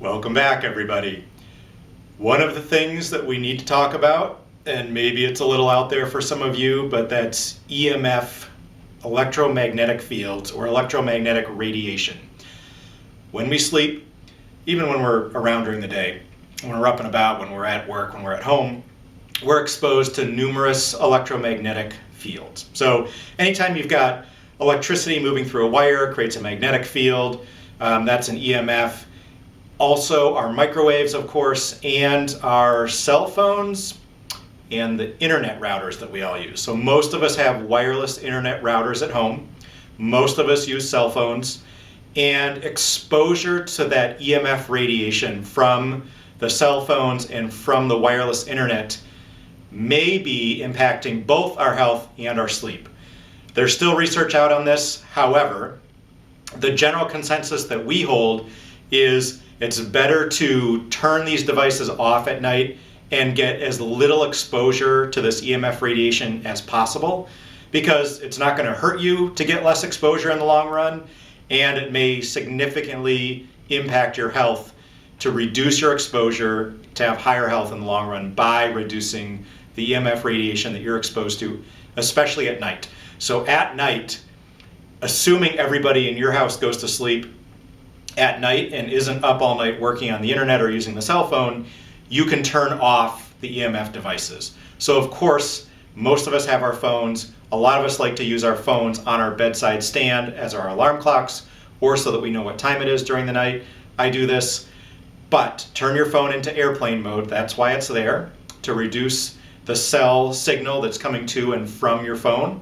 Welcome back, everybody. One of the things that we need to talk about, and maybe it's a little out there for some of you, but that's EMF, electromagnetic fields, or electromagnetic radiation. When we sleep, even when we're around during the day, when we're up and about, when we're at work, when we're at home, we're exposed to numerous electromagnetic fields. So anytime you've got electricity moving through a wire, it creates a magnetic field. That's an EMF. Also, our microwaves, of course, and our cell phones and the internet routers that we all use. So most of us have wireless internet routers at home. Most of us use cell phones. And exposure to that EMF radiation from the cell phones and from the wireless internet may be impacting both our health and our sleep. There's still research out on this. However, the general consensus that we hold is it's better to turn these devices off at night and get as little exposure to this EMF radiation as possible, because it's not going to hurt you to get less exposure in the long run, and it may significantly impact your health to reduce your exposure to have higher health in the long run by reducing the EMF radiation that you're exposed to, especially at night. So at night, assuming everybody in your house goes to sleep at night and isn't up all night working on the internet or using the cell phone, you can turn off the EMF devices. So of course, most of us have our phones. A lot of us like to use our phones on our bedside stand as our alarm clocks, or so that we know what time it is during the night. I do this, but turn your phone into airplane mode. That's why it's there, to reduce the cell signal that's coming to and from your phone.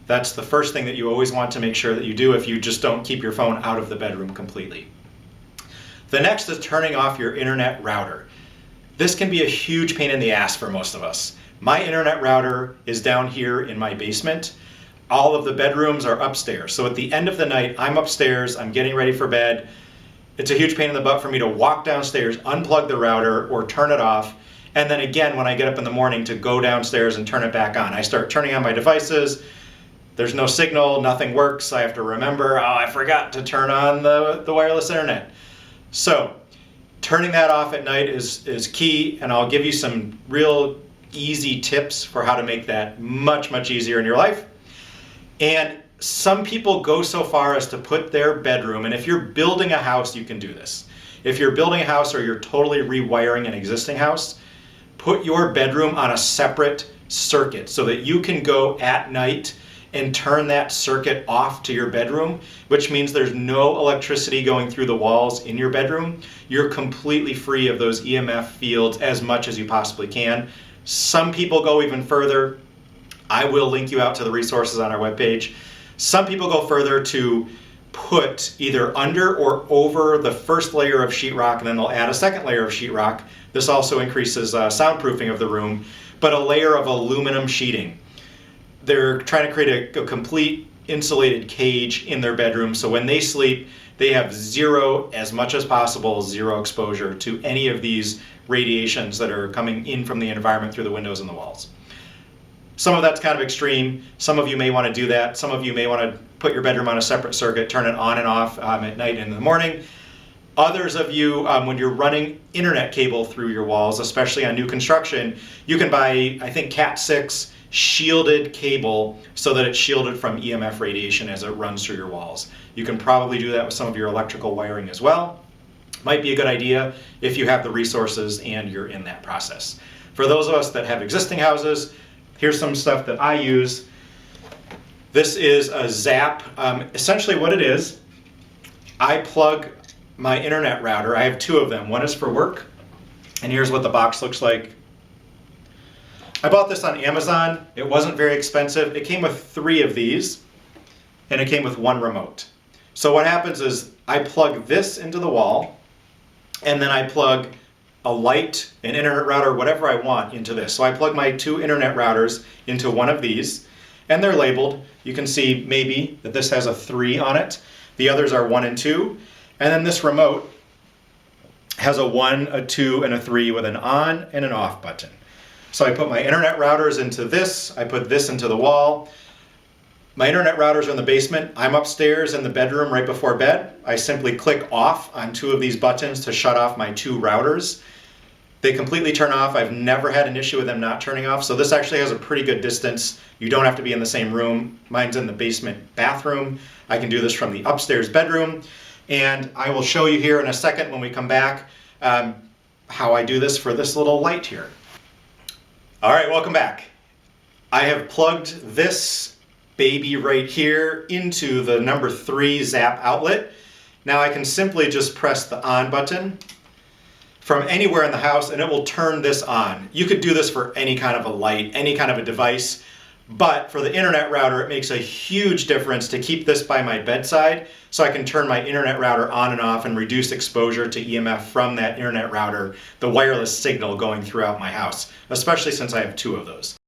That's the first thing that you always want to make sure that you do if you just don't keep your phone out of the bedroom completely. The next is turning off your internet router. This can be a huge pain in the ass for most of us. My internet router is down here in my basement. All of the bedrooms are upstairs. So at the end of the night, I'm upstairs, I'm getting ready for bed. It's a huge pain in the butt for me to walk downstairs, unplug the router, or turn it off. And then again, when I get up in the morning, to go downstairs and turn it back on. I start turning on my devices. There's no signal, nothing works. I have to remember, I forgot to turn on the wireless internet. So turning that off at night is key, and I'll give you some real easy tips for how to make that much, much easier in your life. And some people go so far as to put their bedroom, and if you're building a house, you can do this. If you're building a house or you're totally rewiring an existing house, put your bedroom on a separate circuit so that you can go at night and turn that circuit off to your bedroom, which means there's no electricity going through the walls in your bedroom. You're completely free of those EMF fields as much as you possibly can. Some people go even further. I will link you out to the resources on our webpage. Some people go further to put either under or over the first layer of sheetrock, and then they'll add a second layer of sheetrock. This also increases soundproofing of the room, but a layer of aluminum sheeting. They're trying to create a complete insulated cage in their bedroom, so when they sleep, they have zero, as much as possible, zero exposure to any of these radiations that are coming in from the environment through the windows and the walls. Some of that's kind of extreme. Some of you may want to do that. Some of you may want to put your bedroom on a separate circuit, turn it on and off at night and in the morning. Others of you, when you're running internet cable through your walls, especially on new construction, you can buy, I think, Cat 6 shielded cable so that it's shielded from EMF radiation as it runs through your walls. You can probably do that with some of your electrical wiring as well. Might be a good idea if you have the resources and you're in that process. For those of us that have existing houses, here's some stuff that I use. This is a Zap. Essentially what it is, I plug my internet router. I have two of them. One is for work, and here's what the box looks like. I bought this on Amazon. It wasn't very expensive. It came with 3 of these, and it came with 1 remote. So what happens is I plug this into the wall, and then I plug a light, an internet router, whatever I want into this. So I plug my 2 internet routers into one of these, and they're labeled. You can see maybe that this has a 3 on it. The others are 1 and 2. And then this remote has a 1, a 2, and a 3 with an on and an off button. So I put my internet routers into this, I put this into the wall. My internet routers are in the basement. I'm upstairs in the bedroom right before bed. I simply click off on two of these buttons to shut off my two routers. They completely turn off. I've never had an issue with them not turning off. So this actually has a pretty good distance. You don't have to be in the same room. Mine's in the basement bathroom. I can do this from the upstairs bedroom. And I will show you here in a second when we come back how I do this for this little light here. All right, welcome back. I have plugged this baby right here into the number 3 Zap outlet. Now I can simply just press the on button from anywhere in the house and it will turn this on. You could do this for any kind of a light, any kind of a device, but for the internet router, it makes a huge difference to keep this by my bedside so I can turn my internet router on and off and reduce exposure to EMF from that internet router, the wireless signal going throughout my house, especially since I have 2 of those.